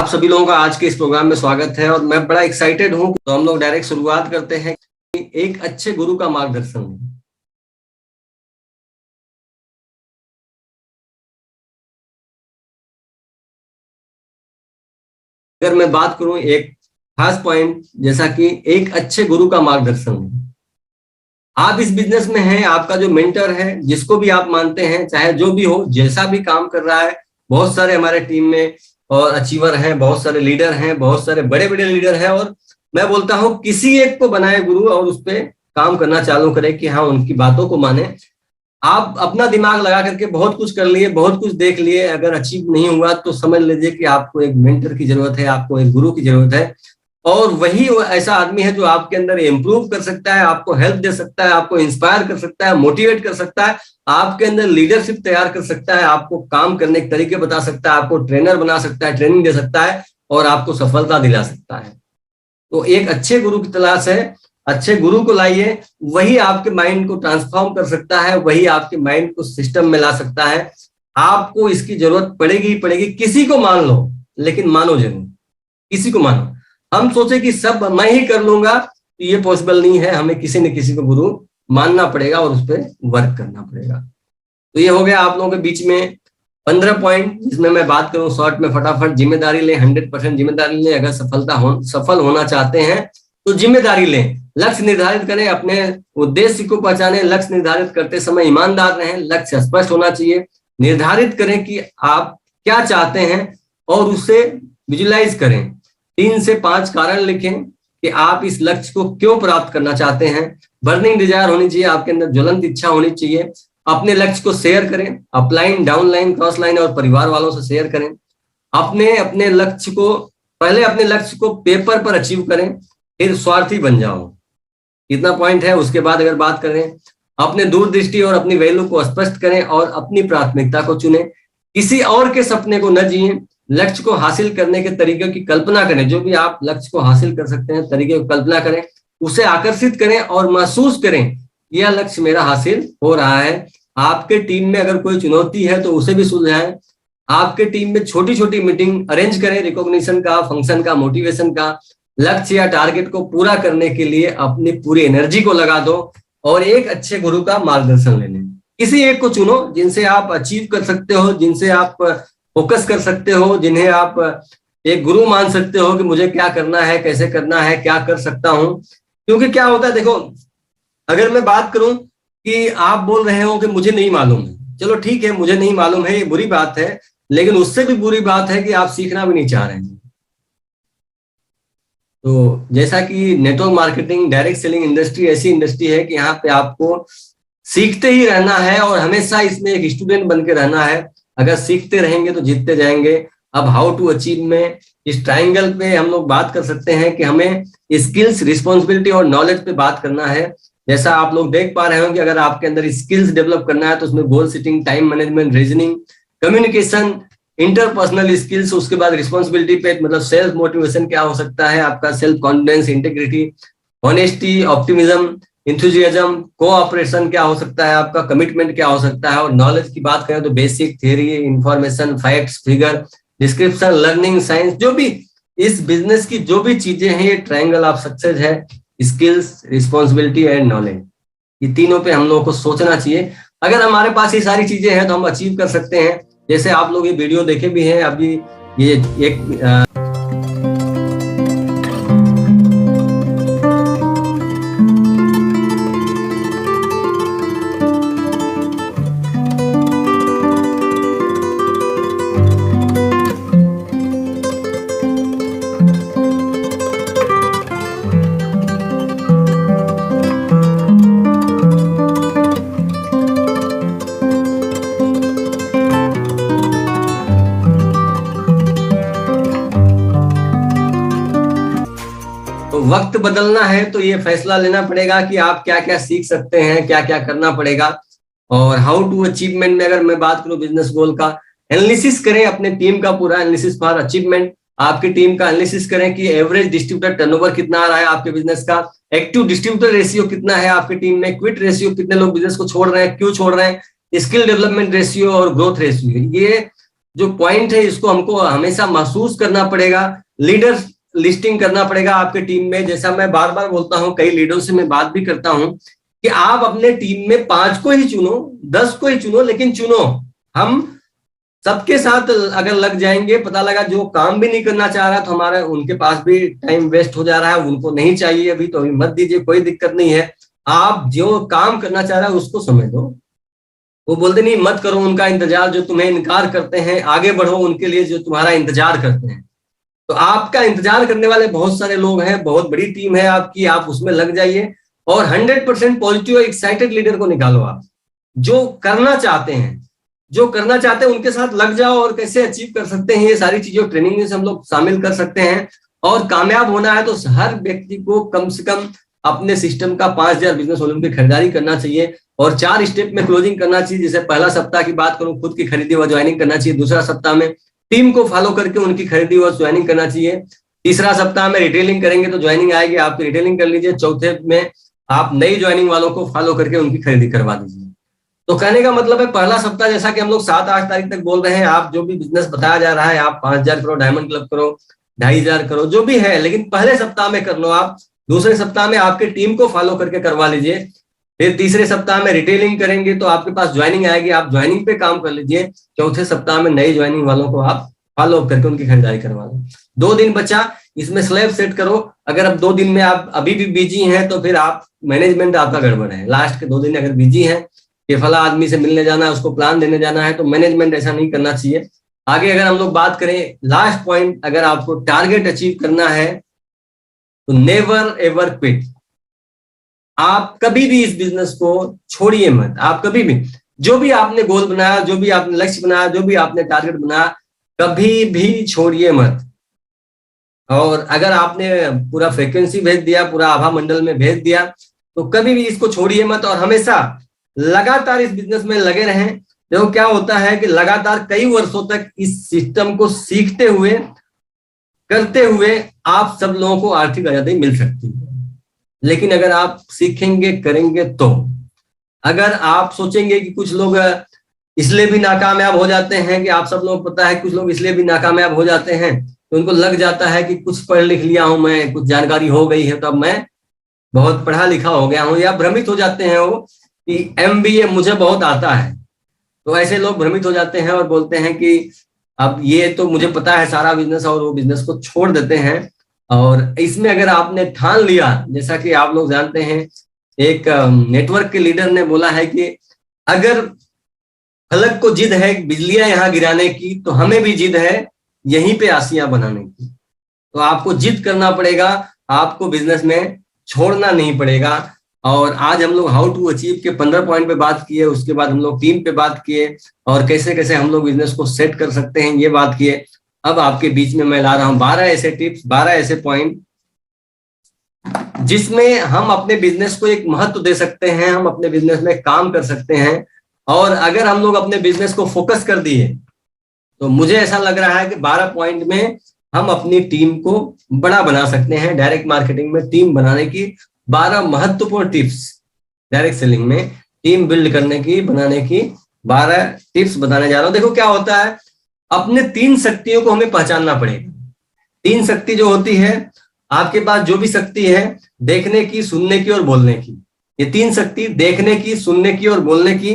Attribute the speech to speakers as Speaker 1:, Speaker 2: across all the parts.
Speaker 1: सभी लोगों का आज के इस प्रोग्राम में स्वागत है और मैं बड़ा एक्साइटेड हूं। तो हम लोग डायरेक्ट शुरुआत करते हैं। एक अच्छे गुरु का मार्गदर्शन। अगर मैं बात करूं एक खास पॉइंट जैसा कि एक अच्छे गुरु का मार्गदर्शन। आप इस बिजनेस में हैं, आपका जो मेंटर है, जिसको भी आप मानते हैं, चाहे जो भी हो, जैसा भी काम कर रहा है, बहुत सारे हमारे टीम में और अचीवर हैं, बहुत सारे लीडर हैं, बहुत सारे बड़े बड़े लीडर हैं। और मैं बोलता हूं किसी एक को बनाए गुरु और उस पर काम करना चालू करें कि हाँ, उनकी बातों को माने। आप अपना दिमाग लगा करके बहुत कुछ कर लिए, बहुत कुछ देख लिए, अगर अचीव नहीं हुआ तो समझ लीजिए कि आपको एक मेंटर की जरूरत है, आपको एक गुरु की जरूरत है। और वही ऐसा आदमी है जो आपके अंदर इम्प्रूव कर सकता है, आपको हेल्प दे सकता है, आपको इंस्पायर कर सकता है, मोटिवेट कर सकता है, आपके अंदर लीडरशिप तैयार कर सकता है, आपको काम करने के तरीके बता सकता है, आपको ट्रेनर बना सकता है, ट्रेनिंग दे सकता है और आपको सफलता दिला सकता है। तो एक अच्छे गुरु की तलाश है, अच्छे गुरु को लाइए, वही आपके माइंड को ट्रांसफॉर्म कर सकता है, वही आपके माइंड को सिस्टम में ला सकता है। आपको इसकी जरूरत पड़ेगी ही पड़ेगी। किसी को मान लो, लेकिन मानो जरूर, किसी को मानो। हम सोचे कि सब मैं ही कर लूंगा तो ये पॉसिबल नहीं है, हमें किसी न किसी को गुरु मानना पड़ेगा और उस पर वर्क करना पड़ेगा। तो ये हो गया आप लोगों के बीच में 15 पॉइंट, जिसमें मैं बात करूं शॉर्ट में फटाफट। जिम्मेदारी लें, 100% जिम्मेदारी लें। अगर सफल होना चाहते हैं तो जिम्मेदारी लें। लक्ष्य निर्धारित करें, अपने उद्देश्य को पहचानें। लक्ष्य निर्धारित करते समय ईमानदार रहें, लक्ष्य स्पष्ट होना चाहिए। निर्धारित करें कि आप क्या चाहते हैं और उसे विजुलाइज करें। 3 से 5 कारण लिखें कि आप इस लक्ष्य को क्यों प्राप्त करना चाहते हैं। बर्निंग डिजायर होनी चाहिए, आपके अंदर ज्वलंत इच्छा होनी चाहिए। अपने लक्ष्य को शेयर करें, अपलाइन, डाउनलाइन, क्रॉस लाइन और परिवार वालों से शेयर करें। अपने लक्ष्य को पहले अपने लक्ष्य को पेपर पर अचीव करें, फिर स्वार्थी बन जाओ। इतना पॉइंट है। उसके बाद अगर बात करें, अपने दूरदृष्टि और अपनी वैल्यू को स्पष्ट करें और अपनी प्राथमिकता को चुनें। किसी और के सपने को न जिए। लक्ष्य को हासिल करने के तरीके की कल्पना करें। जो भी आप लक्ष्य को हासिल कर सकते हैं, तरीके की कल्पना करें, उसे आकर्षित करें और महसूस करें यह लक्ष्य मेरा हासिल हो रहा है। आपके टीम में अगर कोई चुनौती है तो उसे भी सुलझाएं। आपके टीम में छोटी छोटी मीटिंग अरेंज करें, रिकॉग्निशन का, फंक्शन का, मोटिवेशन का। लक्ष्य या टारगेट को पूरा करने के लिए अपनी पूरी एनर्जी को लगा दो और एक अच्छे गुरु का मार्गदर्शन लेने। किसी एक को चुनो जिनसे आप अचीव कर सकते हो, जिनसे आप फोकस कर सकते हो, जिन्हें आप एक गुरु मान सकते हो कि मुझे क्या करना है, कैसे करना है, क्या कर सकता हूं। क्योंकि क्या होता है, देखो, अगर मैं बात करूं कि आप बोल रहे हो कि मुझे नहीं मालूम है, चलो ठीक है, मुझे नहीं मालूम है, ये बुरी बात है, लेकिन उससे भी बुरी बात है कि आप सीखना भी नहीं चाह रहे हैं। तो जैसा कि network marketing, direct selling industry ऐसी इंडस्ट्री है कि यहाँ पे आपको सीखते ही रहना है और हमेशा इसमें एक स्टूडेंट बन के रहना है। अगर सीखते रहेंगे तो जीतते जाएंगे। अब हाउ टू अचीव में इस ट्राइंगल पे हम लोग बात कर सकते हैं कि हमें स्किल्स, रिस्पॉन्सिबिलिटी और नॉलेज पे बात करना है। जैसा आप लोग देख पा रहे हो कि अगर आपके अंदर स्किल्स डेवलप करना है तो उसमें goal setting, time management, reasoning, communication, interpersonal skills. उसके बाद रिस्पॉन्सिबिलिटी पे मतलब सेल्फ मोटिवेशन क्या हो सकता है, आपका self confidence, integrity, honesty, optimism, enthusiasm, cooperation क्या हो सकता है, आपका कमिटमेंट क्या हो सकता है। और नॉलेज की बात करें तो basic, theory, information, facts, figure, description, learning, science, जो भी इस बिजनेस की जो भी चीजें हैं, ये ट्रायंगल ऑफ सक्सेस है। स्किल्स, रिस्पॉन्सिबिलिटी एंड नॉलेज, ये तीनों पे हम लोगों को सोचना चाहिए। अगर हमारे पास ये सारी चीजें हैं तो हम अचीव कर सकते हैं। जैसे आप लोग ये वीडियो देखे भी हैं अभी, ये एक वक्त बदलना है तो ये फैसला लेना पड़ेगा कि आप क्या क्या सीख सकते हैं, क्या क्या करना पड़ेगा। और हाउ टू अचीवमेंट में अगर मैं बात करूं बिजनेस गोल का, एनालिसिस करें अपने टीम का, पूरा एनालिसिस फॉर अचीवमेंट। आपकी टीम का एनालिसिस करें कि एवरेज डिस्ट्रीब्यूटर टर्नओवर कितना आ रहा है आपके बिजनेस का, एक्टिव डिस्ट्रीब्यूटर रेशियो कितना है आपकी टीम में, क्विट रेशियो, कितने लोग बिजनेस को छोड़ रहे हैं, क्यों छोड़ रहे हैं, स्किल डेवलपमेंट रेशियो और ग्रोथ रेशियो। ये जो पॉइंट है इसको हमको हमेशा महसूस करना पड़ेगा, लीडर लिस्टिंग करना पड़ेगा आपके टीम में। जैसा मैं बार बार बोलता हूं, कई लीडरों से मैं बात भी करता हूं कि आप अपने टीम में 5 को ही चुनो, 10 को ही चुनो, लेकिन चुनो। हम सबके साथ अगर लग जाएंगे, पता लगा जो काम भी नहीं करना चाह रहा तो हमारा उनके पास भी टाइम वेस्ट हो जा रहा है, उनको नहीं चाहिए अभी तो अभी मत दीजिए, कोई दिक्कत नहीं है। आप जो काम करना चाह रहा है उसको समझ दो। वो बोलते नहीं मत करो उनका इंतजार, जो तुम्हें इनकार करते हैं, आगे बढ़ो उनके लिए जो तुम्हारा इंतजार करते हैं। तो आपका इंतजार करने वाले बहुत सारे लोग हैं, बहुत बड़ी टीम है आपकी, आप उसमें लग जाइए और 100% पॉजिटिव और एक्साइटेड लीडर को निकालो। आप जो करना चाहते हैं, जो करना चाहते हैं उनके साथ लग जाओ, और कैसे अचीव कर सकते हैं ये सारी चीजों ट्रेनिंग में से हम लोग शामिल कर सकते हैं। और कामयाब होना है तो हर व्यक्ति को कम से कम अपने सिस्टम का 5000 बिजनेस वॉल्यूम की खरीदारी करना चाहिए और 4 स्टेप में क्लोजिंग करना चाहिए। जैसे पहला सप्ताह की बात करूं, खुद की खरीदी व ज्वाइनिंग करना चाहिए। दूसरा सप्ताह में टीम को फॉलो करके उनकी खरीदी व ज्वाइनिंग करना चाहिए। तीसरा सप्ताह में रिटेलिंग करेंगे तो ज्वाइनिंग आएगी, आपकी रिटेलिंग कर लीजिए। चौथे में आप नई ज्वाइनिंग वालों को फॉलो करके उनकी खरीदी करवा दीजिए। तो कहने का मतलब है पहला सप्ताह, जैसा कि हम लोग 7-8 तारीख तक बोल रहे हैं, आप जो भी बिजनेस बताया जा रहा है, आप 5000 करो, डायमंड क्लब करो, 2500 करो, जो भी है, लेकिन पहले सप्ताह में कर लो आप। दूसरे सप्ताह में आपके टीम को फॉलो करके करवा लीजिए। फिर तीसरे सप्ताह में रिटेलिंग करेंगे तो आपके पास ज्वाइनिंग आएगी, आप ज्वाइनिंग पे काम कर लीजिए। चौथे सप्ताह में नई ज्वाइनिंग वालों को आप फॉलो करके उनकी खरीदारी करवा लो। 2 दिन बचा, इसमें स्लैब सेट करो। अगर अब 2 दिन में आप अभी भी बिजी हैं तो फिर आप मैनेजमेंट आपका गड़बड़ है। लास्ट के 2 दिन अगर बिजी हैं कि फला आदमी से मिलने जाना है, उसको प्लान देने जाना है, तो मैनेजमेंट ऐसा नहीं करना चाहिए। आगे अगर हम लोग बात करें, लास्ट पॉइंट, अगर आपको टारगेट अचीव करना है तो नेवर एवर क्विट। आप कभी भी इस बिजनेस को छोड़िए मत। आप कभी भी जो भी आपने गोल बनाया, जो भी आपने लक्ष्य बनाया, जो भी आपने टारगेट बनाया, कभी भी छोड़िए मत। और अगर आपने पूरा फ्रीक्वेंसी भेज दिया, पूरा आभा मंडल में भेज दिया, तो कभी भी इसको छोड़िए मत और हमेशा लगातार इस बिजनेस में लगे रहें। देखो क्या होता है कि लगातार कई वर्षों तक इस सिस्टम को सीखते हुए, करते हुए आप सब लोगों को आर्थिक आजादी मिल सकती है। लेकिन अगर आप सीखेंगे, करेंगे तो। अगर आप सोचेंगे कि कुछ लोग इसलिए भी नाकामयाब हो जाते हैं, कि आप सब लोग पता है कुछ लोग इसलिए भी नाकामयाब हो जाते हैं तो उनको लग जाता है कि कुछ पढ़ लिख लिया हूं मैं, कुछ जानकारी हो गई है तो अब मैं बहुत पढ़ा लिखा हो गया हूं, या भ्रमित हो जाते हैं वो कि MBA मुझे बहुत आता है। तो ऐसे लोग भ्रमित हो जाते हैं और बोलते हैं कि अब ये तो मुझे पता है सारा बिजनेस, और वो बिजनेस को छोड़ देते हैं। और इसमें अगर आपने ठान लिया, जैसा कि आप लोग जानते हैं, एक नेटवर्क के लीडर ने बोला है कि अगर फलक को जिद है बिजलियां यहां गिराने की, तो हमें भी जिद है यहीं पे आसियां बनाने की। तो आपको जिद करना पड़ेगा, आपको बिजनेस में छोड़ना नहीं पड़ेगा। और आज हम लोग हाउ टू अचीव के 15 पॉइंट पे बात किए, उसके बाद हम लोग टीम पे बात किए और कैसे कैसे हम लोग बिजनेस को सेट कर सकते हैं ये बात किए। अब आपके बीच में मैं ला रहा हूं 12 ऐसे टिप्स, 12 ऐसे पॉइंट जिसमें हम अपने बिजनेस को एक महत्व दे सकते हैं, हम अपने बिजनेस में काम कर सकते हैं। और अगर हम लोग अपने बिजनेस को फोकस कर दिए तो मुझे ऐसा लग रहा है कि 12 पॉइंट में हम अपनी टीम को बड़ा बना सकते हैं। डायरेक्ट मार्केटिंग में टीम बनाने की 12 महत्वपूर्ण टिप्स, डायरेक्ट सेलिंग में टीम बिल्ड करने की, बनाने की 12 टिप्स बताने जा रहा हूं। देखो क्या होता है, अपने 3 शक्तियों को हमें पहचानना पड़ेगा। 3 शक्ति जो होती है, आपके पास जो भी शक्ति है, देखने की, सुनने की और बोलने की, ये 3 शक्ति, देखने की, सुनने की और बोलने की।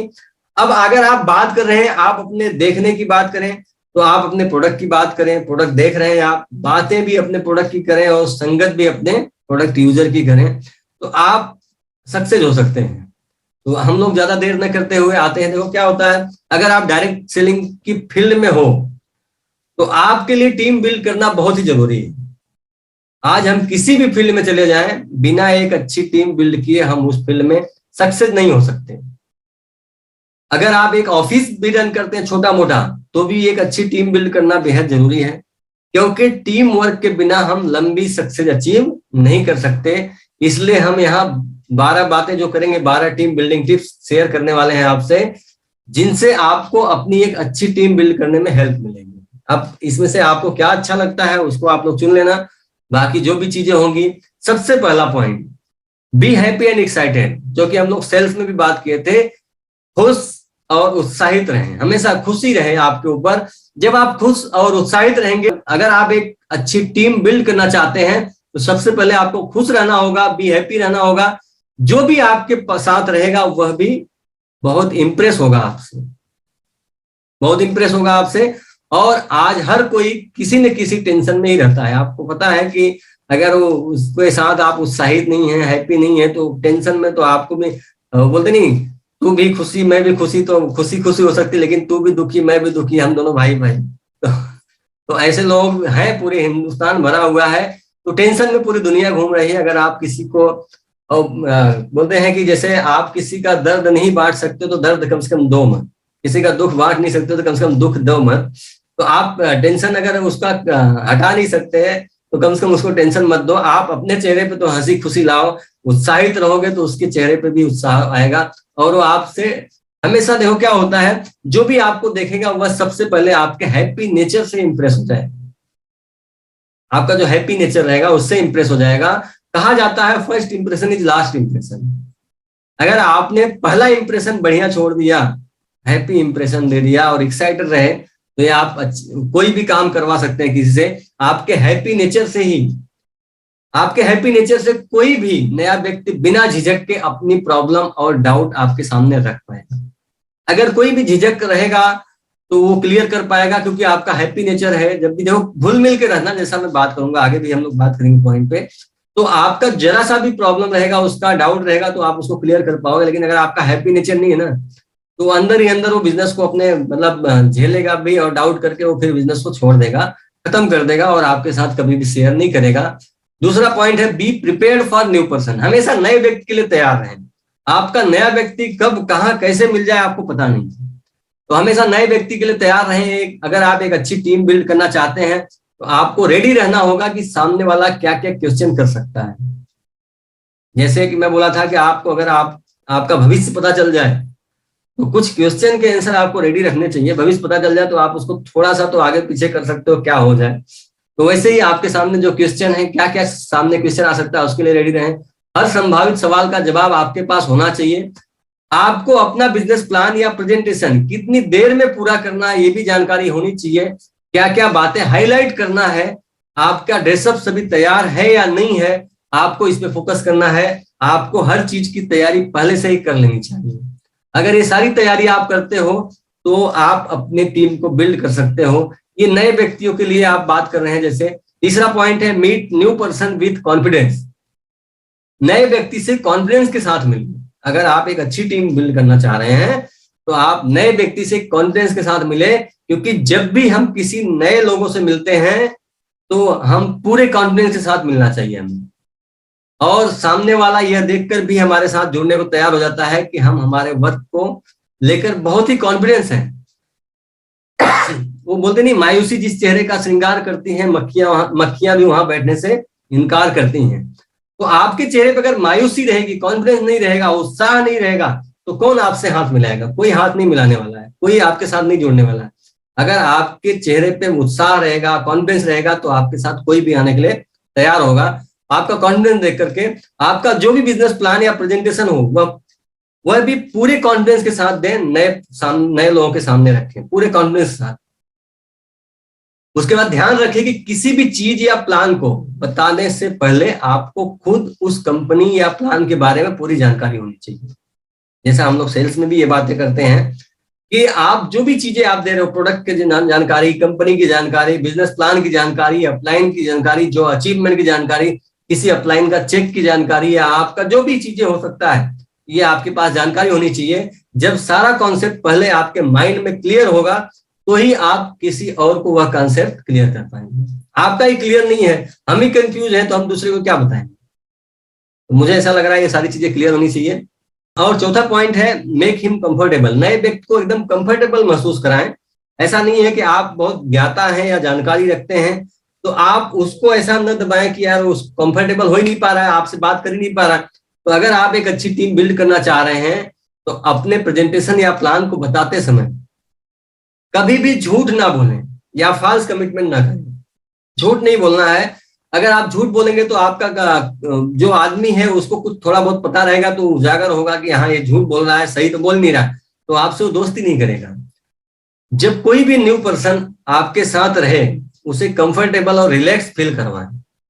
Speaker 1: अब अगर आप बात कर रहे हैं, आप अपने देखने की बात करें तो आप अपने प्रोडक्ट की बात करें, प्रोडक्ट देख रहे हैं आप, बातें भी अपने प्रोडक्ट की करें और संगत भी अपने प्रोडक्ट यूजर की करें, तो आप सक्सेस हो सकते हैं। तो हम लोग ज्यादा देर न करते हुए आते हैं। देखो क्या होता है, अगर आप डायरेक्ट सेलिंग की फील्ड में हो तो आपके लिए टीम बिल्ड करना बहुत ही जरूरी है। आज हम किसी भी फील्ड में चले जाएं, बिना एक अच्छी टीम बिल्ड किए हम उस फील्ड में सक्सेस नहीं हो सकते। अगर आप एक ऑफिस भी रन करते हैं छोटा मोटा, तो भी एक अच्छी टीम बिल्ड करना बेहद जरूरी है, क्योंकि टीम वर्क के बिना हम लंबी सक्सेस अचीव नहीं कर सकते। इसलिए हम यहाँ 12 बातें जो करेंगे, 12 टीम बिल्डिंग टिप्स शेयर करने वाले हैं आपसे, जिनसे आपको अपनी एक अच्छी टीम बिल्ड करने में हेल्प मिलेगी। अब इसमें से आपको क्या अच्छा लगता है उसको आप लोग चुन लेना, बाकी जो भी चीजें होंगी। सबसे पहला point, be happy and excited, जो कि हम लोग सेल्स में भी बात किए थे। खुश और उत्साहित रहें, हमेशा खुशी रहे आपके ऊपर, जब आप खुश और उत्साहित रहेंगे, अगर आप एक अच्छी टीम बिल्ड करना चाहते हैं तो सबसे पहले आपको खुश रहना होगा, बी हैप्पी रहना होगा। जो भी आपके साथ रहेगा वह भी बहुत इंप्रेस होगा आपसे, बहुत इंप्रेस होगा आपसे। और आज हर कोई किसी न किसी टेंशन में ही रहता है। आपको पता है कि अगर वो उसके साथ आप उत्साहित नहीं है, हैप्पी नहीं है, तो टेंशन में तो आपको भी बोलते नहीं, तू भी खुशी मैं भी खुशी, तो खुशी खुशी हो सकती, लेकिन तू भी दुखी मैं भी दुखी, हम दोनों भाई भाई। तो ऐसे लोग हैं, पूरे हिंदुस्तान भरा हुआ है। तो टेंशन में पूरी दुनिया घूम रही है। अगर आप किसी को बोलते हैं कि जैसे आप किसी का दर्द नहीं बांट सकते तो दर्द कम से कम दो मत, किसी का दुख बांट नहीं सकते तो कम से कम दुख दो मत। तो आप टेंशन अगर उसका हटा नहीं सकते हैं तो कम से कम उसको टेंशन मत दो। आप अपने चेहरे पे तो हंसी खुशी लाओ, उत्साहित रहोगे तो उसके चेहरे पे भी उत्साह आएगा। और वो आपसे हमेशा, देखो क्या होता है, जो भी आपको देखेगा वह सबसे पहले आपके हैप्पी नेचर से इंप्रेस हो जाएगा। आपका जो हैप्पी नेचर रहेगा उससे इंप्रेस हो जाएगा। कहा जाता है first impression is last impression. अगर आपने पहला इंप्रेशन बढ़िया छोड़ दिया, हैप्पी इंप्रेशन दे दिया और एक्साइटेड रहे, तो ये आप कोई भी काम करवा सकते हैं किसी से। आपके हैप्पी नेचर से ही, आपके हैप्पी नेचर से कोई भी नया व्यक्ति बिना झिझक के अपनी प्रॉब्लम और डाउट आपके सामने रख पाएगा। अगर कोई भी झिझक रहेगा तो वो क्लियर कर पाएगा, क्योंकि आपका हैप्पी नेचर है। जब भी देखो घुल मिल के रहना, जैसा मैं बात करूंगा आगे भी हम लोग बात करेंगे पॉइंट पे, तो आपका जरा सा भी प्रॉब्लम रहेगा, उसका डाउट रहेगा तो आप उसको क्लियर कर पाओगे। लेकिन अगर आपका हैप्पी नेचर नहीं है ना, तो अंदर ही अंदर वो बिजनेस को अपने मतलब झेलेगा भी, और डाउट करके वो फिर बिजनेस को छोड़ देगा, खत्म कर देगा और आपके साथ कभी भी शेयर नहीं करेगा। दूसरा पॉइंट है be prepared for new person. हमेशा नए व्यक्ति के लिए तैयार रहें। आपका नया व्यक्ति कब कहाँ कैसे मिल जाए आपको पता नहीं, तो हमेशा नए व्यक्ति के लिए तैयार रहें। अगर आप एक अच्छी टीम बिल्ड करना चाहते हैं तो आपको रेडी रहना होगा कि सामने वाला क्या क्या क्वेश्चन कर सकता है। जैसे कि मैं बोला था कि आपको अगर आपका भविष्य पता चल जाए तो कुछ क्वेश्चन के आंसर आपको रेडी रखने चाहिए। भविष्य पता चल जाए तो आप उसको थोड़ा सा तो आगे पीछे कर सकते हो, क्या हो जाए। तो वैसे ही आपके सामने जो क्वेश्चन है, क्या क्या सामने क्वेश्चन आ सकता है, उसके लिए रेडी रहें। हर संभावित सवाल का जवाब आपके पास होना चाहिए। आपको अपना बिजनेस प्लान या प्रेजेंटेशन कितनी देर में पूरा करना है ये भी जानकारी होनी चाहिए। क्या क्या बातें हाईलाइट करना है, आपका ड्रेसअप सभी तैयार है या नहीं है, आपको इस पे फोकस करना है। आपको हर चीज की तैयारी पहले से ही कर लेनी चाहिए। अगर ये सारी तैयारी आप करते हो तो आप अपने टीम को बिल्ड कर सकते हो। ये नए व्यक्तियों के लिए आप बात कर रहे हैं। जैसे तीसरा पॉइंट है meet new person with confidence. नए व्यक्ति से कॉन्फिडेंस के साथ मिलिए। अगर आप एक अच्छी टीम बिल्ड करना चाह रहे हैं तो आप नए व्यक्ति से कॉन्फिडेंस के साथ मिले, क्योंकि जब भी हम किसी नए लोगों से मिलते हैं तो हम पूरे कॉन्फिडेंस के साथ मिलना चाहिए हमें। और सामने वाला यह देखकर भी हमारे साथ जुड़ने को तैयार हो जाता है कि हम हमारे वर्क को लेकर बहुत ही कॉन्फिडेंस है। वो बोलते नहीं, मायूसी जिस चेहरे का श्रृंगार करती है, मक्खियां भी वहां बैठने से इनकार करती हैं। तो आपके चेहरे पर अगर मायूसी रहेगी, कॉन्फिडेंस नहीं रहेगा, उत्साह नहीं रहेगा, तो कौन आपसे हाथ मिलाएगा? कोई हाथ नहीं मिलाने वाला है, कोई आपके साथ नहीं जुड़ने वाला है। अगर आपके चेहरे पे उत्साह रहेगा, कॉन्फिडेंस रहेगा, तो आपके साथ कोई भी आने के लिए तैयार होगा। आपका कॉन्फिडेंस देख करके आपका जो भी बिजनेस प्लान या प्रेजेंटेशन हो वह भी पूरे कॉन्फिडेंस के साथ दें, नए लोगों के सामने रखें पूरे कॉन्फिडेंस के साथ। उसके बाद ध्यान रखें कि किसी भी चीज या प्लान को बताने से पहले आपको खुद उस कंपनी या प्लान के बारे में पूरी जानकारी होनी चाहिए। जैसा हम लोग सेल्स में भी ये बातें करते हैं कि आप जो भी चीजें आप दे रहे हो, प्रोडक्ट की जानकारी, कंपनी की जानकारी, बिजनेस प्लान की जानकारी, अपलाइन की जानकारी, जो अचीवमेंट की जानकारी, किसी अपलाइन का चेक की जानकारी, या आपका जो भी चीजें हो सकता है, ये आपके पास जानकारी होनी चाहिए। जब सारा कॉन्सेप्ट पहले आपके माइंड में क्लियर होगा तो ही आप किसी और को वह कॉन्सेप्ट क्लियर कर पाएंगे। आपका ही क्लियर नहीं है, हम ही कंफ्यूज हैं, तो हम दूसरे को क्या बताएंगे? तो मुझे ऐसा लग रहा है ये सारी चीजें क्लियर होनी चाहिए। और चौथा पॉइंट है मेक हिम कंफर्टेबल। नए व्यक्ति को एकदम कंफर्टेबल महसूस कराएं। ऐसा नहीं है कि आप बहुत ज्ञाता हैं या जानकारी रखते हैं तो आप उसको ऐसा न दबाएं कि यार उस कंफर्टेबल हो ही नहीं पा रहा है, आपसे बात कर ही नहीं पा रहा। तो अगर आप एक अच्छी टीम बिल्ड करना चाह रहे हैं तो अपने प्रेजेंटेशन या प्लान को बताते समय कभी भी झूठ ना बोलें या फॉल्स कमिटमेंट ना करें। झूठ नहीं बोलना है। अगर आप झूठ बोलेंगे तो आपका जो आदमी है उसको कुछ थोड़ा बहुत पता रहेगा, तो उजागर होगा कि हाँ ये झूठ बोल रहा है, सही तो बोल नहीं रहा, तो आपसे वो दोस्ती नहीं करेगा। जब कोई भी न्यू पर्सन आपके साथ रहे, उसे कंफर्टेबल और रिलैक्स फील करवाएं।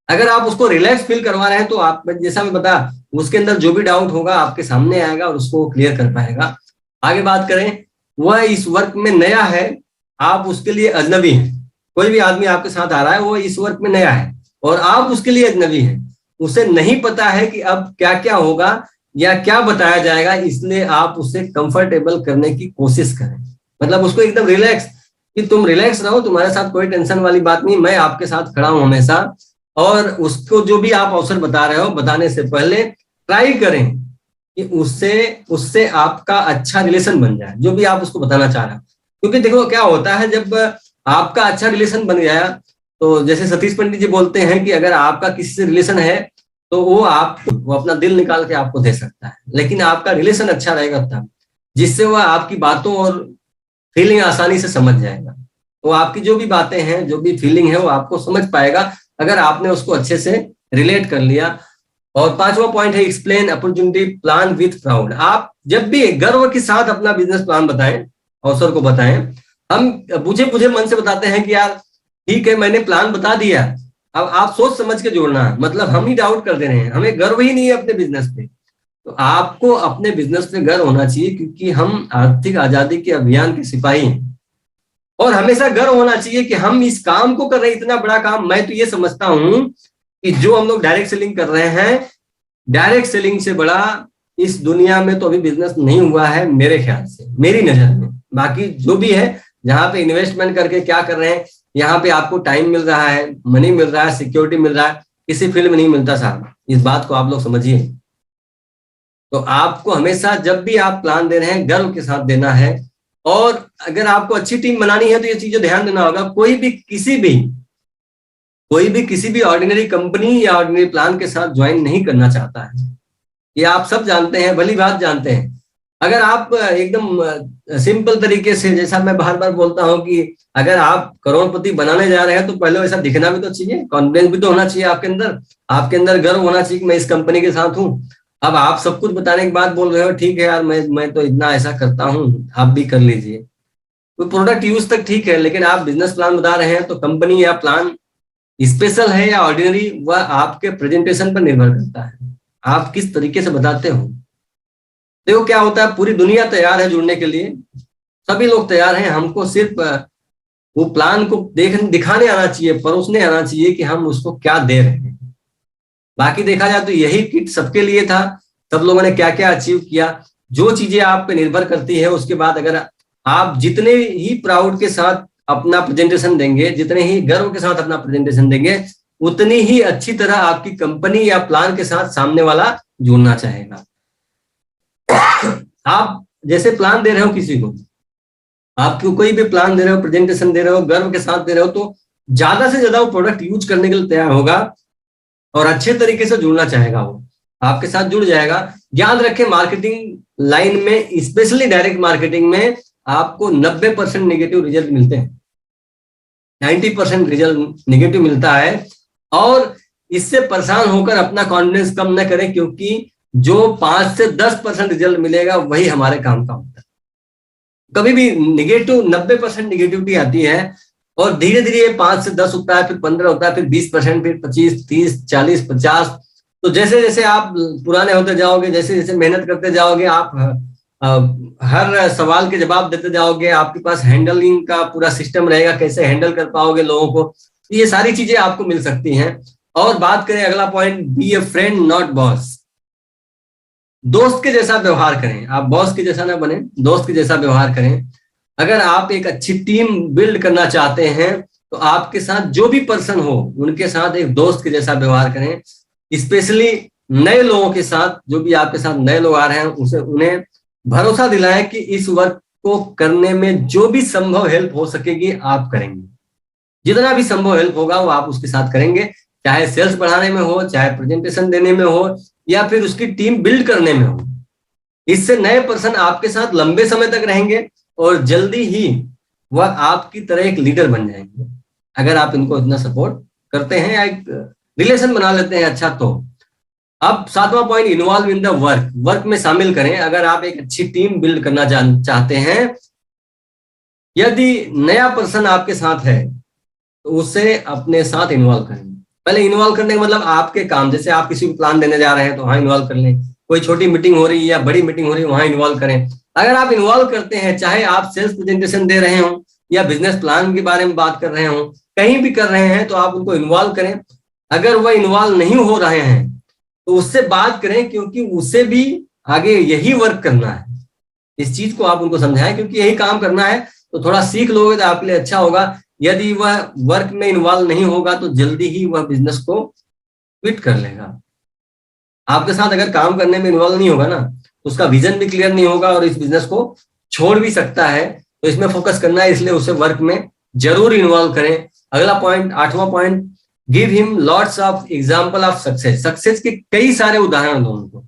Speaker 1: अगर आप उसको रिलैक्स फील करवा रहे हैं तो आप, जैसा मैं बता, उसके अंदर जो भी डाउट होगा आपके सामने आएगा और उसको क्लियर कर पाएगा। आगे बात करें, वह इस वर्क में नया है, आप उसके लिए अजनबी हैं। कोई भी आदमी आपके साथ आ रहा है, वो इस वर्क में नया है और आप उसके लिए अजनबी हैं। उसे नहीं पता है कि अब क्या क्या होगा या क्या बताया जाएगा, इसलिए आप उसे कंफर्टेबल करने की कोशिश करें। मतलब उसको एकदम रिलैक्स, कि तुम रिलैक्स रहो, तुम्हारे साथ कोई टेंशन वाली बात नहीं, मैं आपके साथ खड़ा हूं हमेशा। और उसको जो भी आप अवसर बता रहे हो, बताने से पहले ट्राई करें कि उससे उससे आपका अच्छा रिलेशन बन जाए, जो भी आप उसको बताना चाह रहे हो। क्योंकि देखो क्या होता है, जब आपका अच्छा रिलेशन बन गया, तो जैसे सतीश पंडित जी बोलते हैं कि अगर आपका किसी से रिलेशन है तो वो अपना दिल निकाल के आपको दे सकता है, लेकिन आपका रिलेशन अच्छा रहेगा तब, जिससे वह आपकी बातों और फीलिंग आसानी से समझ जाएगा। वो आपकी जो भी बातें हैं, जो भी फीलिंग है, वो आपको समझ पाएगा अगर आपने उसको अच्छे से रिलेट कर लिया। और पांचवा पॉइंट है, explain opportunity plan with proud. आप जब भी गर्व के साथ अपना बिजनेस प्लान बताएं, अवसर को बताएं। हम बुझे बुझे मन से बताते हैं कि यार ठीक है, मैंने प्लान बता दिया, अब आप सोच समझ के जोड़ना है, मतलब हम ही डाउट कर दे रहे हैं, हमें गर्व ही नहीं है अपने बिजनेस पे। तो आपको अपने बिजनेस पे गर्व होना चाहिए, क्योंकि हम आर्थिक आजादी के अभियान के सिपाही हैं। और हमेशा गर्व होना चाहिए कि हम इस काम को कर रहे हैं, इतना बड़ा काम। मैं तो ये समझता हूं कि जो हम लोग डायरेक्ट सेलिंग कर रहे हैं, डायरेक्ट सेलिंग से बड़ा इस दुनिया में तो अभी बिजनेस नहीं हुआ है मेरे ख्याल से, मेरी नजर में। बाकी जो भी है, जहां पे इन्वेस्टमेंट करके क्या कर रहे हैं, यहाँ पे आपको टाइम मिल रहा है, मनी मिल रहा है, सिक्योरिटी मिल रहा है, किसी फील्ड में नहीं मिलता साहब। इस बात को आप लोग समझिए। तो आपको हमेशा जब भी आप प्लान दे रहे हैं, गर्व के साथ देना है। और अगर आपको अच्छी टीम बनानी है तो ये चीजें ध्यान देना होगा। कोई भी किसी भी ऑर्डिनरी कंपनी या ऑर्डिनरी प्लान के साथ ज्वाइन नहीं करना चाहता है, ये आप सब जानते हैं, भली बात जानते हैं। अगर आप एकदम सिंपल तरीके से, जैसा मैं बार बार बोलता हूं कि अगर आप करोड़पति बनाने जा रहे हैं तो पहले वैसा दिखना भी तो चाहिए, कॉन्फिडेंस भी तो होना चाहिए आपके अंदर गर्व होना चाहिए कि मैं इस कंपनी के साथ हूं। अब आप सब कुछ बताने के बाद बोल रहे हो ठीक है यार, मैं तो इतना ऐसा करता हूं, आप भी कर लीजिए। तो प्रोडक्ट यूज तक ठीक है, लेकिन आप बिजनेस प्लान बता रहे हैं, तो कंपनी या प्लान स्पेशल है या ऑर्डिनरी, वह आपके प्रेजेंटेशन पर निर्भर करता है, आप किस तरीके से बताते हो। देखो क्या होता है, पूरी दुनिया तैयार है जुड़ने के लिए, सभी लोग तैयार हैं, हमको सिर्फ वो प्लान को दिखाने आना चाहिए, परोसने आना चाहिए कि हम उसको क्या दे रहे हैं। बाकी देखा जाए तो यही किट सबके लिए था, सब लोगों ने क्या क्या अचीव किया। जो चीजें आप पे निर्भर करती है, उसके बाद अगर आप जितने ही प्राउड के साथ अपना प्रेजेंटेशन देंगे, जितने ही गर्व के साथ अपना प्रेजेंटेशन देंगे, उतनी ही अच्छी तरह आपकी कंपनी या प्लान के साथ सामने वाला जुड़ना चाहेगा। आप जैसे प्लान दे रहे हो किसी को, आपको कोई भी प्लान दे रहे हो, प्रेजेंटेशन दे रहे हो, गर्व के साथ दे रहे हो, तो ज्यादा से ज्यादा वो प्रोडक्ट यूज करने के लिए तैयार होगा और अच्छे तरीके से जुड़ना चाहेगा, वो आपके साथ जुड़ जाएगा। याद रखें, मार्केटिंग लाइन में, स्पेशली डायरेक्ट मार्केटिंग में, आपको 90% नेगेटिव रिजल्ट मिलते हैं, 90% रिजल्ट नेगेटिव मिलता है। और इससे परेशान होकर अपना कॉन्फिडेंस कम न करें, क्योंकि जो 5 से 10% रिजल्ट मिलेगा वही हमारे काम का होता है। कभी भी नेगेटिव 90% नेगेटिविटी आती है और धीरे धीरे ये 5 से 10 होता है, फिर 15 होता है, फिर 20%, फिर 25, 30, 40, 50। तो जैसे जैसे आप पुराने होते जाओगे, जैसे जैसे मेहनत करते जाओगे, आप हर सवाल के जवाब देते जाओगे, आपके पास हैंडलिंग का पूरा सिस्टम रहेगा, कैसे हैंडल कर पाओगे लोगों को, ये सारी चीजें आपको मिल सकती हैं। और बात करें अगला point, be a friend not boss. दोस्त के जैसा व्यवहार करें, आप बॉस के जैसा ना बने, दोस्त के जैसा व्यवहार करें। अगर आप एक अच्छी टीम बिल्ड करना चाहते हैं तो आपके साथ जो भी पर्सन हो, उनके साथ एक दोस्त के जैसा व्यवहार करें। स्पेशली नए लोगों के साथ, जो भी आपके साथ नए लोग आ रहे हैं, उन्हें भरोसा दिलाएं कि इस वर्क को करने में जो भी संभव हेल्प हो सकेगी आप करेंगे। जितना भी संभव हेल्प होगा वो आप उसके साथ करेंगे, चाहे सेल्स बढ़ाने में हो, चाहे प्रेजेंटेशन देने में हो, या फिर उसकी टीम बिल्ड करने में हो। इससे नए पर्सन आपके साथ लंबे समय तक रहेंगे और जल्दी ही वह आपकी तरह एक लीडर बन जाएंगे, अगर आप इनको इतना सपोर्ट करते हैं या एक रिलेशन बना लेते हैं अच्छा। तो अब 7वां point, involve in the work, work में शामिल करें। अगर आप एक अच्छी टीम बिल्ड करना चाहते हैं यदि नया पर्सन आपके साथ है तो उसे अपने साथ इन्वॉल्व करें। पहले इन्वॉल्व करने का मतलब आपके काम, जैसे आप किसी को प्लान देने जा रहे हैं तो वहां इन्वॉल्व कर लें, कोई छोटी मीटिंग हो रही है या बड़ी मीटिंग हो रही है वहां इन्वॉल्व करें। अगर आप इन्वॉल्व करते हैं, चाहे आप सेल्स प्रेजेंटेशन दे रहे हो या बिजनेस प्लान के बारे में बात कर रहे हो, कहीं भी कर रहे हैं तो आप उनको इन्वॉल्व करें। अगर वह इन्वॉल्व नहीं हो रहे हैं तो उससे बात करें, क्योंकि उसे भी आगे यही वर्क करना है। इस चीज को आप उनको समझाएं, क्योंकि यही काम करना है, तो थोड़ा सीख लोगे तो आपके लिए अच्छा होगा। यदि वह वर्क में इन्वॉल्व नहीं होगा तो जल्दी ही वह बिजनेस को क्विट कर लेगा। आपके साथ अगर काम करने में इन्वॉल्व नहीं होगा ना, तो उसका विजन भी क्लियर नहीं होगा और इस बिजनेस को छोड़ भी सकता है। तो इसमें फोकस करना है, इसलिए उसे वर्क में जरूर इन्वॉल्व करें। अगला पॉइंट, 8वां point, give him lots of example of success. Success के कई सारे उदाहरण दो उनको।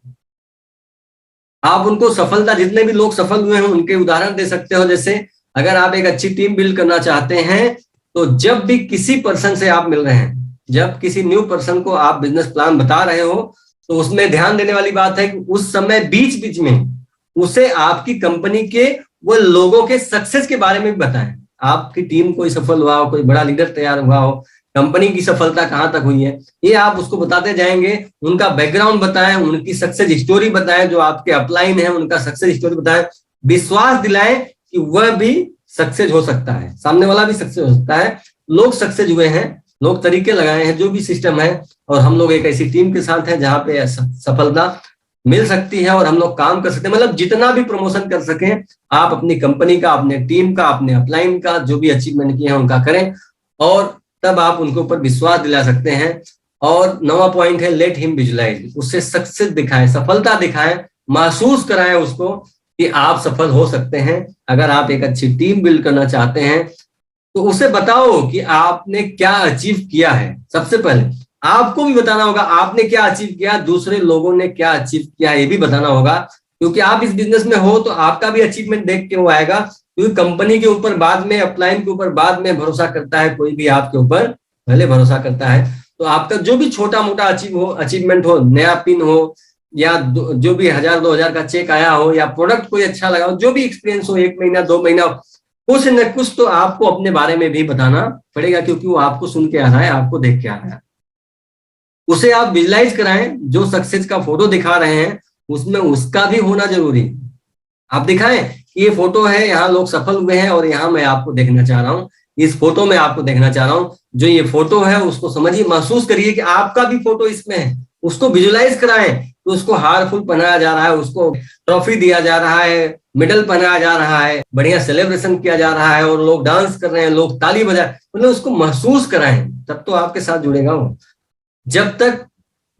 Speaker 1: आप उनको सफलता, जितने भी लोग सफल हुए हैं उनके उदाहरण दे सकते हो। जैसे अगर आप एक अच्छी टीम बिल्ड करना चाहते हैं तो जब भी किसी पर्सन से आप मिल रहे हैं, जब किसी न्यू पर्सन को आप बिजनेस प्लान बता रहे हो, तो उसमें ध्यान देने वाली बात है कि उस समय बीच बीच में उसे आपकी कंपनी के वो लोगों के सक्सेस के बारे में भी बताएं। आपकी टीम कोई सफल हुआ हो, कोई बड़ा लीडर तैयार हुआ हो, कंपनी की सफलता कहां तक हुई है, ये आप उसको बताते जाएंगे। उनका बैकग्राउंड बताएं, उनकी सक्सेस स्टोरी बताएं, जो आपके अपलाइन है उनका सक्सेस स्टोरी बताएं। विश्वास दिलाएं कि वह भी सक्सेस हो सकता है, सामने वाला भी सक्सेस हो सकता है। लोग सक्सेस हुए हैं, लोग तरीके लगाए हैं, जो भी सिस्टम है, और हम लोग एक ऐसी टीम के साथ हैं जहां पे सफलता मिल सकती है और हम लोग काम कर सकते हैं। मतलब जितना भी प्रमोशन कर सकें आप अपनी कंपनी का, अपने टीम का, अपने अपलाइन का, जो भी अचीवमेंट किए हैं उनका करें, और तब आप उनके ऊपर विश्वास दिला सकते हैं। और 9वां पॉइंट है, लेट हिम विजुलाइज। उससे सक्सेस दिखाएं, सफलता दिखाएं, महसूस कराएं उसको कि आप सफल हो सकते हैं। अगर आप एक अच्छी टीम बिल्ड करना चाहते हैं तो उसे बताओ कि आपने क्या अचीव किया है। सबसे पहले आपको भी बताना होगा आपने क्या अचीव किया, दूसरे लोगों ने क्या अचीव किया ये भी बताना होगा। क्योंकि आप इस बिजनेस में हो तो आपका भी अचीवमेंट देख के वो आएगा। क्योंकि कंपनी के ऊपर बाद में, अपलाइन के ऊपर बाद में भरोसा करता है, कोई भी आपके ऊपर पहले भरोसा करता है। तो आपका जो भी छोटा मोटा अचीवमेंट हो, नया पिन हो, या जो भी 1000-2000 का चेक आया हो, या प्रोडक्ट कोई अच्छा लगा हो, जो भी एक्सपीरियंस हो, 1 महीना 2 महीना, कुछ न कुछ तो आपको अपने बारे में भी बताना पड़ेगा, क्योंकि वो आपको सुन के आ रहा है, आपको देख के आ रहा है। उसे आप विजुलाइज कराएं, जो सक्सेस का फोटो दिखा रहे हैं उसमें उसका भी होना जरूरी है। आप दिखाएं कि ये फोटो है, यहाँ लोग सफल हुए हैं और यहाँ मैं आपको देखना चाह रहा हूँ, इस फोटो में आपको देखना चाह रहा हूँ। जो ये फोटो है उसको समझिए, महसूस करिए कि आपका भी फोटो इसमें है। उसको विजुलाइज कराएं तो उसको हारफुल पहनाया जा रहा है, उसको ट्रॉफी दिया जा रहा है, मेडल पहनाया जा रहा है, बढ़िया सेलिब्रेशन किया जा रहा है और लोग डांस कर रहे हैं, लोग ताली बजा, मतलब उसको महसूस कराएं, तब तो आपके साथ जुड़ेगा वो। जब तक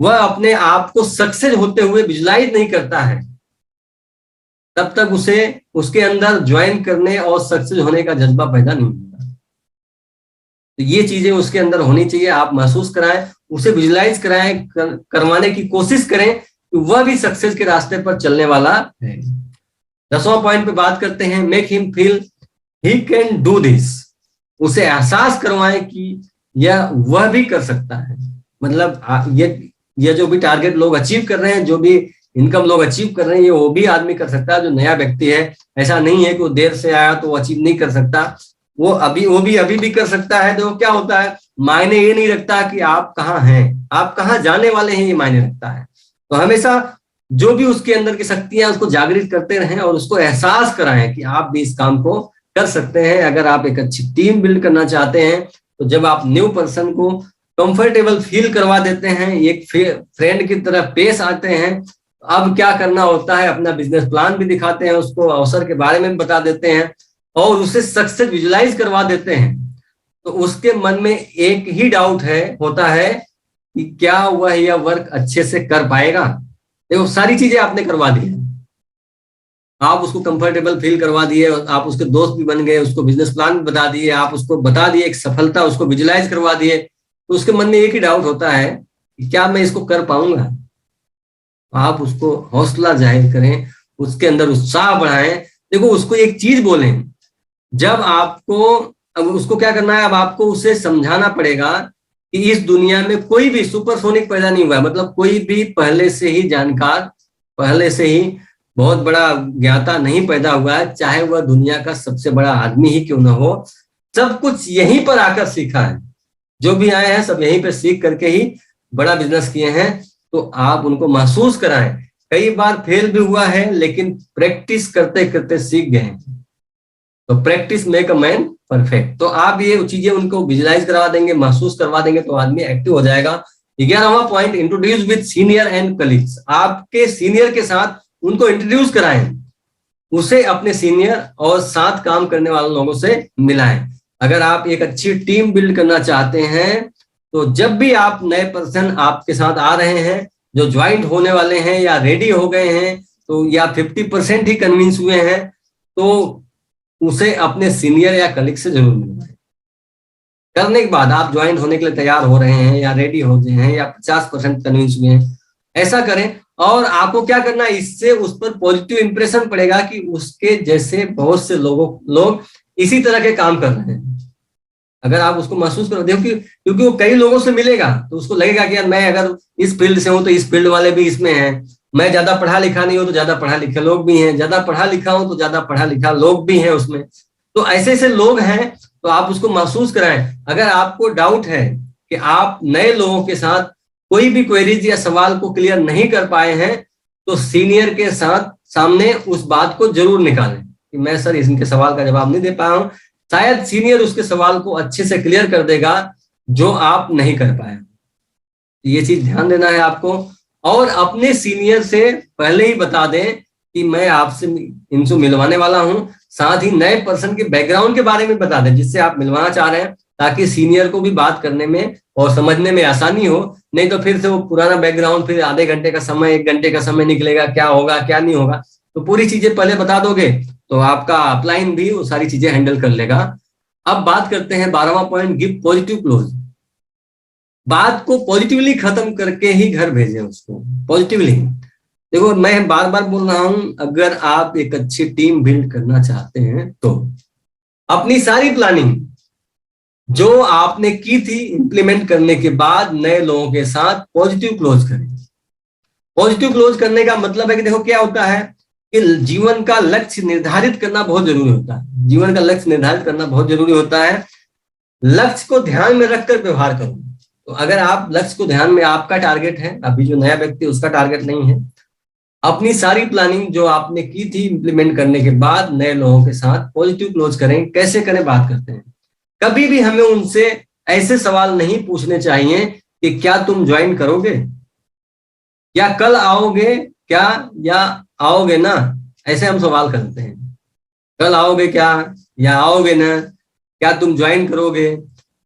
Speaker 1: वह अपने आप को सक्सेस होते हुए विजुलाइज नहीं करता है तब तक उसे उसके अंदर ज्वाइन करने और सक्सेस होने का जज्बा पैदा नहीं होगा। तो ये चीजें उसके अंदर होनी चाहिए। आप महसूस कराएं, उसे विजुलाइज कराएं, करवाने की कोशिश करें कि वह भी सक्सेस के रास्ते पर चलने वाला है। 10वां पॉइंट पे बात करते हैं, make him feel he can do this. उसे एहसास करवाएं कि यह वह भी कर सकता है। मतलब ये जो भी टारगेट लोग अचीव कर रहे हैं, जो भी इनकम लोग अचीव कर रहे हैं, ये वो भी आदमी कर सकता है जो नया व्यक्ति है। ऐसा नहीं है कि वो देर से आया तो वो अचीव नहीं कर सकता, वो अभी भी कर सकता है। तो क्या होता है, मायने ये नहीं रखता कि आप कहाँ हैं, आप कहाँ जाने वाले हैं, ये मायने रखता है। तो हमेशा जो भी उसके अंदर की शक्तियां उसको जागृत करते रहें और उसको एहसास कराएं कि आप भी इस काम को कर सकते हैं। अगर आप एक अच्छी टीम बिल्ड करना चाहते हैं तो जब आप न्यू पर्सन को कंफर्टेबल फील करवा देते हैं, एक फ्रेंड की तरह पेश आते हैं, अब क्या करना होता है, अपना बिजनेस प्लान भी दिखाते हैं, उसको अवसर के बारे में बता देते हैं और उसे सक्सेस विजुलाइज करवा देते हैं, तो उसके मन में एक ही डाउट होता है कि क्या वह यह वर्क अच्छे से कर पाएगा। देखो सारी चीजें आपने करवा दी, आप उसको कंफर्टेबल फील करवा दिए, आप उसके दोस्त भी बन गए, उसको बिजनेस प्लान भी बता दिए, आप उसको बता दिए एक सफलता, उसको विजुलाइज करवा दिए, तो उसके मन में एक ही डाउट होता है कि क्या मैं इसको कर पाऊंगा। आप उसको हौसला जाहिर करें, उसके अंदर उत्साह बढ़ाएं। देखो उसको एक चीज बोलें, जब आपको, अब उसको क्या करना है, अब आपको उसे समझाना पड़ेगा कि इस दुनिया में कोई भी सुपरसोनिक पैदा नहीं हुआ है। मतलब कोई भी पहले से ही जानकार, पहले से ही बहुत बड़ा ज्ञाता नहीं पैदा हुआ है, चाहे वह दुनिया का सबसे बड़ा आदमी ही क्यों ना हो, सब कुछ यहीं पर आकर सीखा है। जो भी आए हैं सब यहीं पर सीख करके ही बड़ा बिजनेस किए हैं। तो आप उनको महसूस कराएं। कई बार फेल भी हुआ है, लेकिन प्रैक्टिस करते करते सीख गए हैं। तो practice make a man perfect. तो आप ये चीजें उनको विजुलाइज करवा देंगे, महसूस करवा देंगे, तो आदमी एक्टिव हो जाएगा। 11वां point, introduce with senior and colleagues. आपके सीनियर के साथ उनको इंट्रोड्यूस कराएं, उसे अपने सीनियर और साथ काम करने वाले लोगों से मिलाएं। अगर आप एक अच्छी टीम बिल्ड करना चाहते हैं, तो जब भी आप नए पर्सन आपके साथ आ रहे हैं, जो ज्वाइंट होने वाले हैं या रेडी हो गए हैं, तो या 50% ही कन्विंस हुए हैं, तो उसे अपने सीनियर या कलीग से जरूर मिलवाएं। करने के बाद आप ज्वाइन होने के लिए तैयार हो रहे हैं या रेडी हो गए हैं या 50% कन्विंस हुए हैं, ऐसा करें। और आपको क्या करना है, इससे उस पर पॉजिटिव इंप्रेशन पड़ेगा कि उसके जैसे बहुत से लोग इसी तरह के काम कर रहे हैं। अगर आप उसको महसूस करो, देखो क्योंकि वो कई लोगों से मिलेगा, तो उसको लगेगा कि यार मैं अगर इस फील्ड से हूं तो इस फील्ड वाले भी इसमें हैं, मैं ज्यादा पढ़ा लिखा नहीं हूं तो ज्यादा पढ़ा लिखे लोग भी हैं, ज्यादा पढ़ा लिखा हूं तो ज्यादा पढ़ा लिखा लोग भी हैं उसमें। तो ऐसे ऐसे लोग हैं, तो आप उसको महसूस कराएं। अगर आपको डाउट है कि आप नए लोगों के साथ कोई भी क्वेरीज या सवाल को क्लियर नहीं कर पाए हैं, तो सीनियर के साथ सामने उस बात को जरूर निकालें कि मैं सर इनके सवाल का जवाब नहीं दे पाया हूं, शायद सीनियर उसके सवाल को अच्छे से क्लियर कर देगा जो आप नहीं कर पाए। ये चीज ध्यान देना है आपको। और अपने सीनियर से पहले ही बता दें कि मैं आपसे इनसे मिलवाने वाला हूं, साथ ही नए पर्सन के बैकग्राउंड के बारे में बता दें जिससे आप मिलवाना चाह रहे हैं, ताकि सीनियर को भी बात करने में और समझने में आसानी हो। नहीं तो फिर से वो पुराना बैकग्राउंड, फिर आधे घंटे का समय, 1 घंटे का समय निकलेगा, क्या होगा क्या नहीं होगा। तो पूरी चीजें पहले बता दोगे तो आपका अपलाइन भी वो सारी चीजें हैंडल कर लेगा। अब बात करते हैं 12वां पॉइंट, गिव पॉजिटिव क्लोज। बात को पॉजिटिवली खत्म करके ही घर भेजें उसको, पॉजिटिवली। देखो मैं बार बार बोल रहा हूं, अगर आप एक अच्छी टीम बिल्ड करना चाहते हैं तो अपनी सारी प्लानिंग जो आपने की थी इंप्लीमेंट करने के बाद नए लोगों के साथ पॉजिटिव क्लोज करें। पॉजिटिव क्लोज करने का मतलब है कि देखो क्या होता है कि जीवन का लक्ष्य निर्धारित करना बहुत जरूरी होता है। जीवन का लक्ष्य निर्धारित करना बहुत जरूरी होता है। लक्ष्य को ध्यान में रखकर व्यवहार करो। तो अगर आप लक्ष्य को ध्यान में, आपका टारगेट है, अभी जो नया व्यक्ति उसका टारगेट नहीं है, अपनी सारी प्लानिंग जो आपने की थी इंप्लीमेंट करने के बाद नए लोगों के साथ पॉजिटिव क्लोज करें। कैसे करें, बात करते हैं। कभी भी हमें उनसे ऐसे सवाल नहीं पूछने चाहिए कि क्या तुम ज्वाइन करोगे, या कल आओगे क्या, या आओगे ना, ऐसे हम सवाल करते हैं। कल आओगे क्या, या आओगे ना, क्या तुम ज्वाइन करोगे,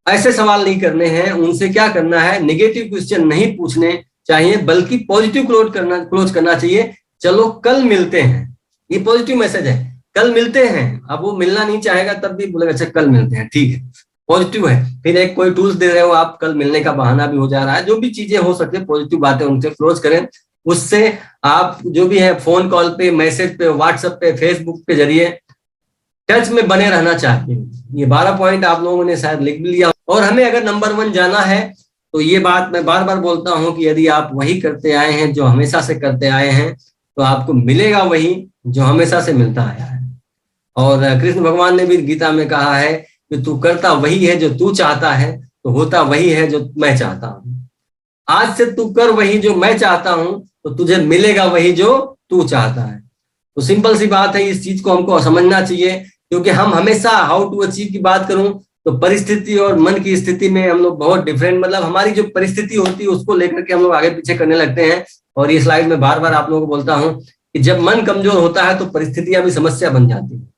Speaker 1: ऐसे सवाल नहीं करने हैं। उनसे क्या करना है, नेगेटिव क्वेश्चन नहीं पूछने चाहिए, बल्कि पॉजिटिव क्लोज करना चाहिए। चलो कल मिलते हैं, ये पॉजिटिव मैसेज है, कल मिलते हैं। अब वो मिलना नहीं चाहेगा तब भी बोलेगा अच्छा कल मिलते हैं, ठीक है, पॉजिटिव है। फिर एक कोई टूल्स दे रहे हो आप, कल मिलने का बहाना भी हो जा रहा है। जो भी चीजें हो सकती है पॉजिटिव बातें उनसे क्लोज करें। उससे आप जो भी है फोन कॉल पे, मैसेज पे, व्हाट्सएप पे, फेसबुक के जरिए टच में बने रहना चाहिए। ये 12 पॉइंट आप लोगों ने शायद लिख भी लिया। और हमें अगर नंबर 1 जाना है तो ये बात मैं बार बार बोलता हूं कि यदि आप वही करते आए हैं जो हमेशा से करते आए हैं, तो आपको मिलेगा वही जो हमेशा से मिलता आया है। और कृष्ण भगवान ने भी गीता में कहा है कि तू करता वही है जो तू चाहता है, तो होता वही है जो मैं चाहता हूं। आज से तू कर वही जो मैं चाहता हूं, तो तुझे मिलेगा वही जो तू चाहता है। तो सिंपल सी बात है, इस चीज को हमको समझना चाहिए। क्योंकि हम हमेशा हाउ टू अचीव की बात करूं तो परिस्थिति और मन की स्थिति में हम लोग बहुत डिफरेंट, मतलब हमारी जो परिस्थिति होती है उसको लेकर के हम लोग आगे पीछे करने लगते हैं। और ये स्लाइड में बार बार आप लोगों को बोलता हूं कि जब मन कमजोर होता है तो परिस्थितियां भी समस्या बन जाती है।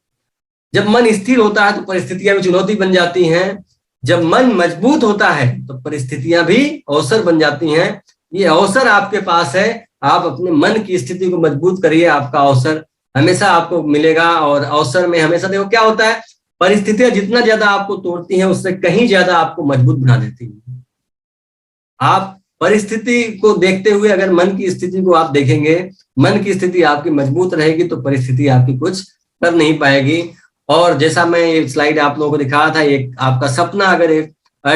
Speaker 1: जब मन स्थिर होता है तो परिस्थितियां भी चुनौती बन जाती हैं। जब मन मजबूत होता है तो परिस्थितियां भी अवसर बन जाती हैं। ये अवसर आपके पास है, आप अपने मन की स्थिति को मजबूत करिए, आपका अवसर हमेशा आपको मिलेगा। और अवसर में हमेशा देखो क्या होता है, परिस्थितियां जितना ज्यादा आपको तोड़ती हैं उससे कहीं ज्यादा आपको मजबूत बना देती हैं। आप परिस्थिति को देखते हुए अगर मन की स्थिति को आप देखेंगे, मन की स्थिति आपकी मजबूत रहेगी तो परिस्थिति आपकी कुछ कर नहीं पाएगी। और जैसा मैं ये स्लाइड आप लोगों को दिखाया था, एक आपका सपना अगर एक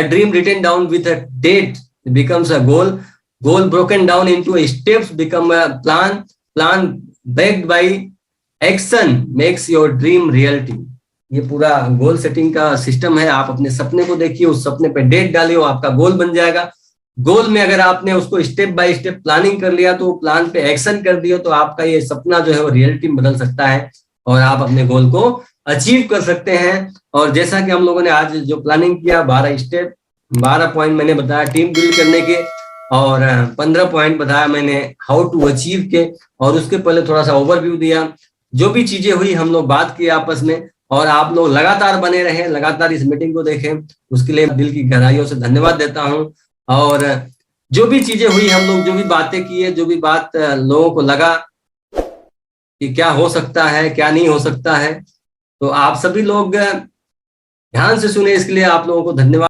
Speaker 1: dream written down with a date becomes a goal, goal broken down into steps become a plan, plan backed by action makes your dream reality. ये पूरा गोल सेटिंग का सिस्टम है। आप अपने सपने को देखिए, उस सपने पे डेट डालिए, आपका गोल बन जाएगा। गोल में अगर आपने उसको स्टेप बाय स्टेप प्लानिंग कर लिया, तो प्लान पे एक्शन कर दिया, तो आपका ये सपना जो है वो रियलिटी में बदल सकता है और आप अपने गोल को अचीव कर सकते हैं। और जैसा कि हम लोगों ने आज जो प्लानिंग किया, 12 स्टेप, 12 पॉइंट मैंने बताया टीम बिल्ड करने के, और 15 पॉइंट बताया मैंने हाउ टू अचीव के, और उसके पहले थोड़ा सा ओवरव्यू दिया। जो भी चीजें हुई हम लोग बात किए आपस में, और आप लोग लगातार बने रहें, लगातार इस मीटिंग को देखें, उसके लिए दिल की गहराइयों से धन्यवाद देता हूं। और जो भी चीजें हुई, हम लोग जो भी बातें किए, जो भी बात लोगों को लगा कि क्या हो सकता है क्या नहीं हो सकता है, तो आप सभी लोग ध्यान से सुने, इसके लिए आप लोगों को धन्यवाद।